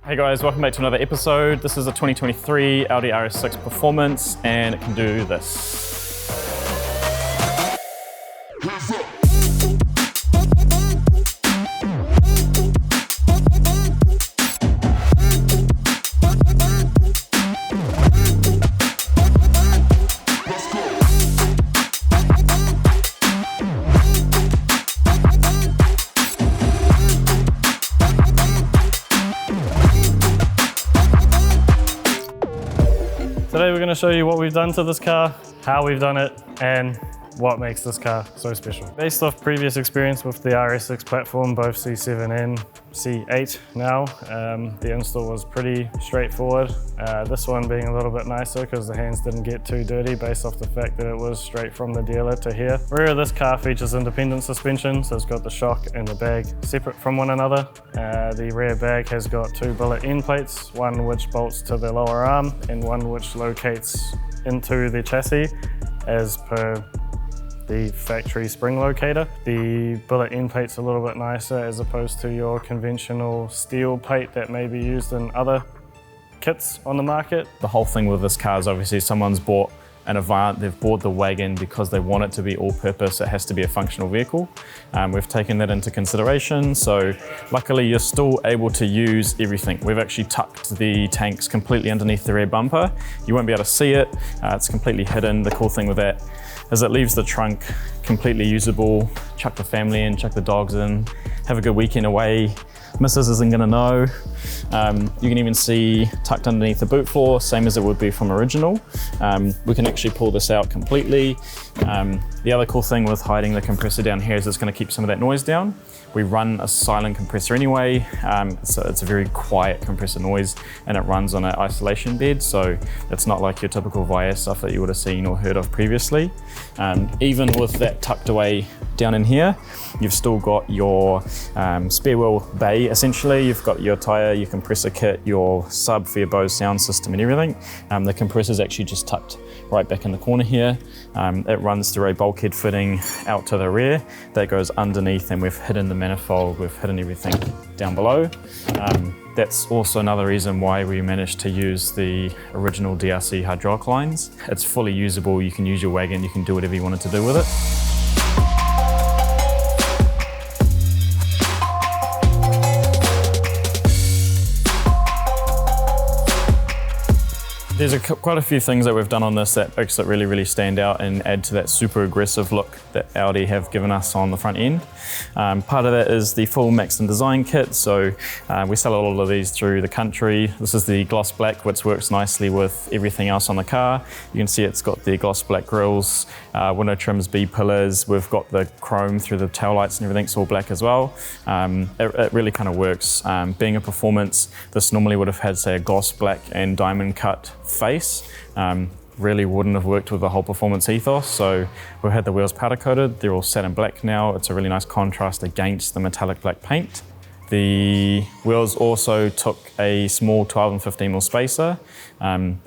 Hey guys, welcome back to another episode. This is a 2023 Audi Rs6 Performance and it can do this. Today we're going to show you what we've done to this car, how we've done it, and what makes this car so special. Based off previous experience with the Rs6 platform, both C7 and C8 now, the install was pretty straightforward. This one being a little bit nicer because the hands didn't get too dirty based off the fact that it was straight from the dealer to here. Rear of this car features independent suspension, so it's got the shock and the bag separate from one another. The rear bag has got two billet end plates, one which bolts to the lower arm and one which locates into the chassis as per the factory spring locator. The billet end plate's a little bit nicer as opposed to your conventional steel plate that may be used in other kits on the market. The whole thing with this car is obviously someone's bought an Avant, they've bought the wagon because they want it to be all-purpose, it has to be a functional vehicle. We've taken that into consideration, so luckily you're still able to use everything. We've actually tucked the tanks completely underneath the rear bumper. You won't be able to see it, it's completely hidden. The cool thing with that is it leaves the trunk completely usable. Chuck the family in, chuck the dogs in, have a good weekend away. Mrs. isn't gonna know. You can even see tucked underneath the boot floor, same as it would be from original. We can actually pull this out completely. The other cool thing with hiding the compressor down here is it's gonna keep some of that noise down. We run a silent compressor anyway, so it's a very quiet compressor noise and it runs on an isolation bed, so it's not like your typical Vias stuff that you would have seen or heard of previously. Even with that tucked away down in here, you've still got your spare wheel bay essentially. You've got your tyre, your compressor kit, your sub for your Bose sound system and everything. The compressor's actually just tucked right back in the corner here. It runs through a bulkhead fitting out to the rear that goes underneath, and we've hidden the manifold, we've hidden everything down below. That's also another reason why we managed to use the original DRC hydraulic lines. It's fully usable, you can use your wagon, you can do whatever you wanted to do with it. There's quite a few things that we've done on this that makes it really, really stand out and add to that super aggressive look that Audi have given us on the front end. Part of that is the full Maxton design kit. So we sell a lot of these through the country. This is the gloss black, which works nicely with everything else on the car. You can see it's got the gloss black grills, window trims, B-pillars. We've got the chrome through the tail lights and everything's all black as well. It really kind of works. Being a performance, this normally would have had, say, a gloss black and diamond cut face. Really wouldn't have worked with the whole performance ethos, so we've had the wheels powder coated. They're all satin black now. It's a really nice contrast against the metallic black paint. The wheels also took a small 12 and 15mm spacer.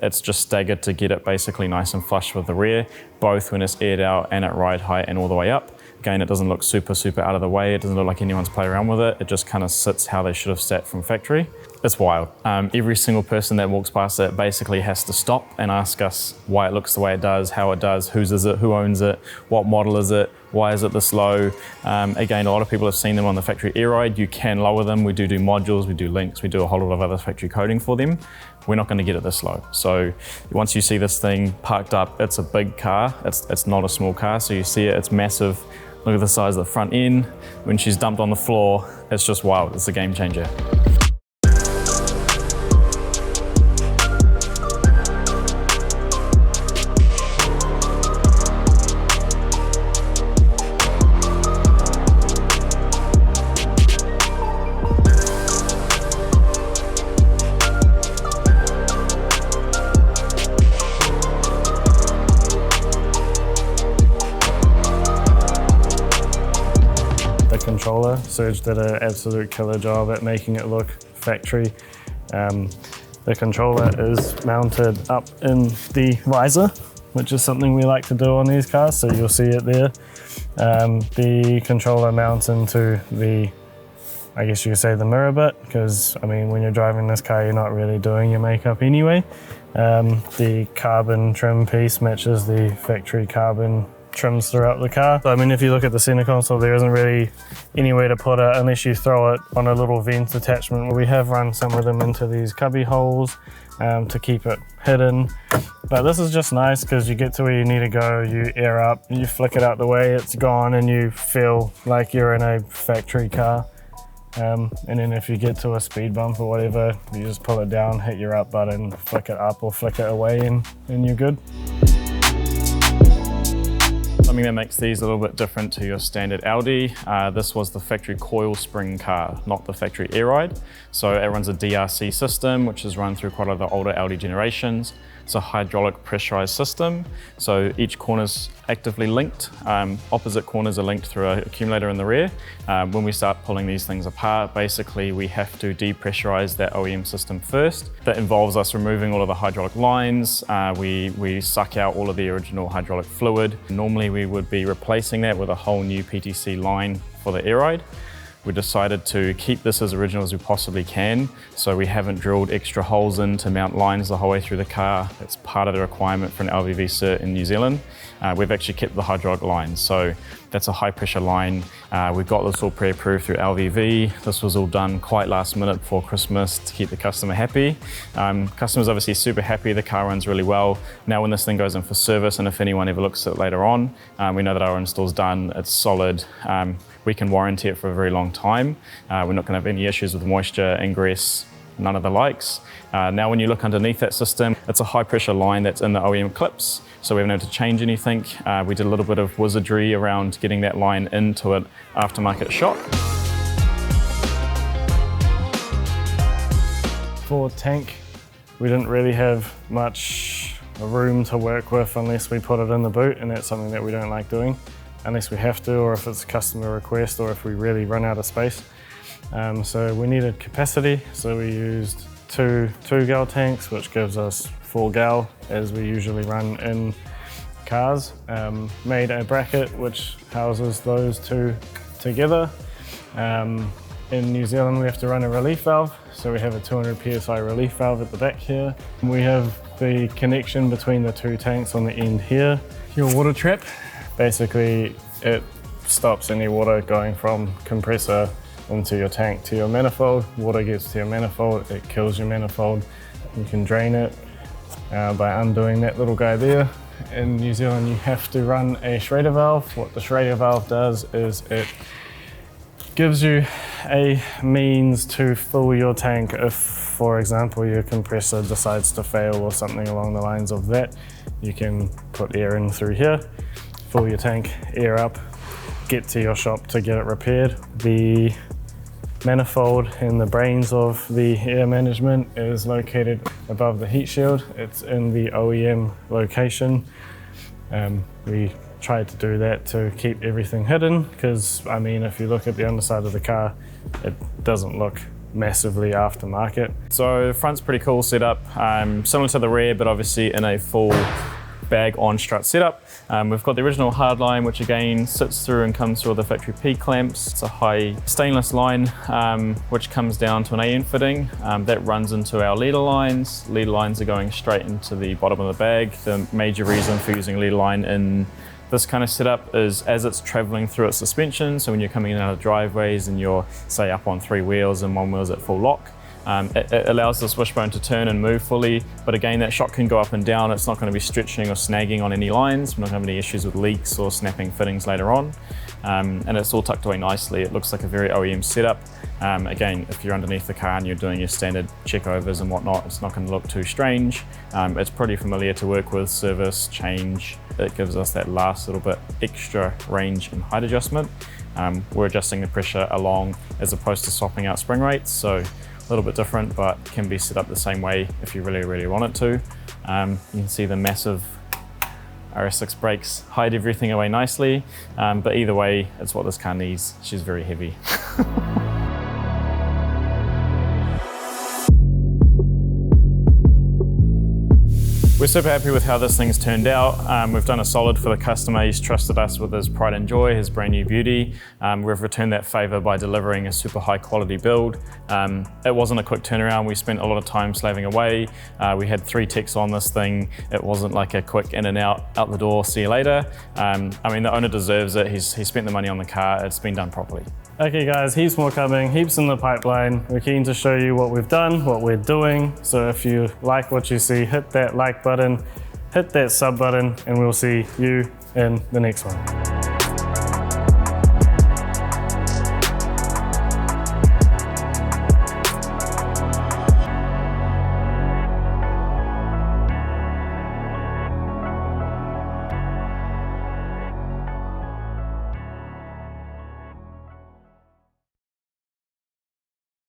It's just staggered to get it basically nice and flush with the rear, both when it's aired out and at ride height and all the way up. Again, it doesn't look super out of the way. It doesn't look like anyone's played around with it. It just kind of sits how they should have sat from factory. It's wild. Every single person that walks past it basically has to stop and ask us why it looks the way it does, how it does, whose is it, who owns it, what model is it, why is it this low? Again, a lot of people have seen them on the factory air ride. You can lower them. We do modules, we do links, we do a whole lot of other factory coding for them. We're not going to get it this low. So once you see this thing parked up, it's a big car. It's not a small car. So you see it, it's massive. Look at the size of the front end. When she's dumped on the floor, it's just wild. It's a game changer. Controller. Serge did an absolute killer job at making it look factory. The controller is mounted up in the visor, which is something we like to do on these cars, so you'll see it there. The controller mounts into the I guess you could say, the mirror bit, because I mean, when you're driving this car, you're not really doing your makeup anyway. The carbon trim piece matches the factory carbon trims throughout the car. So I mean, if you look at the center console, there isn't really anywhere to put it unless you throw it on a little vent attachment. We have run some of them into these cubby holes to keep it hidden. But this is just nice because you get to where you need to go, you air up, you flick it out the way, it's gone, and you feel like you're in a factory car. And then if you get to a speed bump or whatever, you just pull it down, hit your up button, flick it up or flick it away, and you're good. Something that makes these a little bit different to your standard Audi, this was the factory coil spring car, not the factory air ride. So it runs a DRC system, which is run through quite a lot of the older Audi generations. It's a hydraulic pressurized system. So each corner's actively linked. Opposite corners are linked through an accumulator in the rear. When we start pulling these things apart, basically we have to depressurize that OEM system first. That involves us removing all of the hydraulic lines. We suck out all of the original hydraulic fluid. Normally we would be replacing that with a whole new PTC line for the air ride. We decided to keep this as original as we possibly can, so we haven't drilled extra holes in to mount lines the whole way through the car. It's part of the requirement for an LVV cert in New Zealand. We've actually kept the hydraulic lines, so that's a high pressure line. We've got this all pre-approved through LVV. This was all done quite last minute before Christmas to keep the customer happy. Customer's obviously super happy, the car runs really well. Now when this thing goes in for service, and if anyone ever looks at it later on, we know that our install's done, it's solid. We can warranty it for a very long time. We're not gonna have any issues with moisture, ingress, none of the likes. Now when you look underneath that system, it's a high pressure line that's in the OEM clips, so we haven't had to change anything. We did a little bit of wizardry around getting that line into an aftermarket shop. For tank, we didn't really have much room to work with unless we put it in the boot, and that's something that we don't like doing unless we have to, or if it's a customer request, or if we really run out of space. So we needed capacity, so we used two gal tanks, which gives us 4 gal as we usually run in cars. Made a bracket which houses those two together. In New Zealand we have to run a relief valve, so we have a 200 psi relief valve at the back here. We have the connection between the two tanks on the end here. Your water trap, basically it stops any water going from compressor into your tank to your manifold. Water gets to your manifold, it kills your manifold. You can drain it by undoing that little guy there. In New Zealand you have to run a Schrader valve. What the Schrader valve does is it gives you a means to fill your tank if, for example, your compressor decides to fail or something along the lines of that. You can put air in through here, fill your tank, air up, get to your shop to get it repaired. The manifold and the brains of the air management is located above the heat shield. It's in the OEM location. We tried to do that to keep everything hidden because, I mean, if you look at the underside of the car, it doesn't look massively aftermarket. So the front's pretty cool setup, similar to the rear, but obviously in a full bag on strut setup. We've got the original hard line, which again sits through and comes through the factory P clamps. It's a high stainless line, which comes down to an AN fitting that runs into our leader lines. Leader lines are going straight into the bottom of the bag. The major reason for using leader line in this kind of setup is as it's traveling through its suspension, so when you're coming in out of driveways and you're, say, up on 3 wheels and 1 wheel's at full lock, it allows this wishbone to turn and move fully, but again, that shock can go up and down. It's not going to be stretching or snagging on any lines. We're not going to have any issues with leaks or snapping fittings later on. And it's all tucked away nicely. It looks like a very OEM setup. Again, if you're underneath the car and you're doing your standard checkovers and whatnot, it's not going to look too strange. It's pretty familiar to work with, service, change. It gives us that last little bit extra range and height adjustment. We're adjusting the pressure along as opposed to swapping out spring rates. So a little bit different, but can be set up the same way if you really, really want it to. You can see the massive RS6 brakes hide everything away nicely, but either way, it's what this car needs. She's very heavy. We're super happy with how this thing's turned out. We've done a solid for the customer. He's trusted us with his pride and joy, his brand new beauty. We've returned that favour by delivering a super high quality build. It wasn't a quick turnaround. We spent a lot of time slaving away. We had 3 techs on this thing. It wasn't like a quick in and out the door, see you later. I mean, the owner deserves it. He spent the money on the car. It's been done properly. Okay guys, heaps more coming, heaps in the pipeline. We're keen to show you what we've done, what we're doing. So if you like what you see, hit that like button, hit that sub button, and we'll see you in the next one.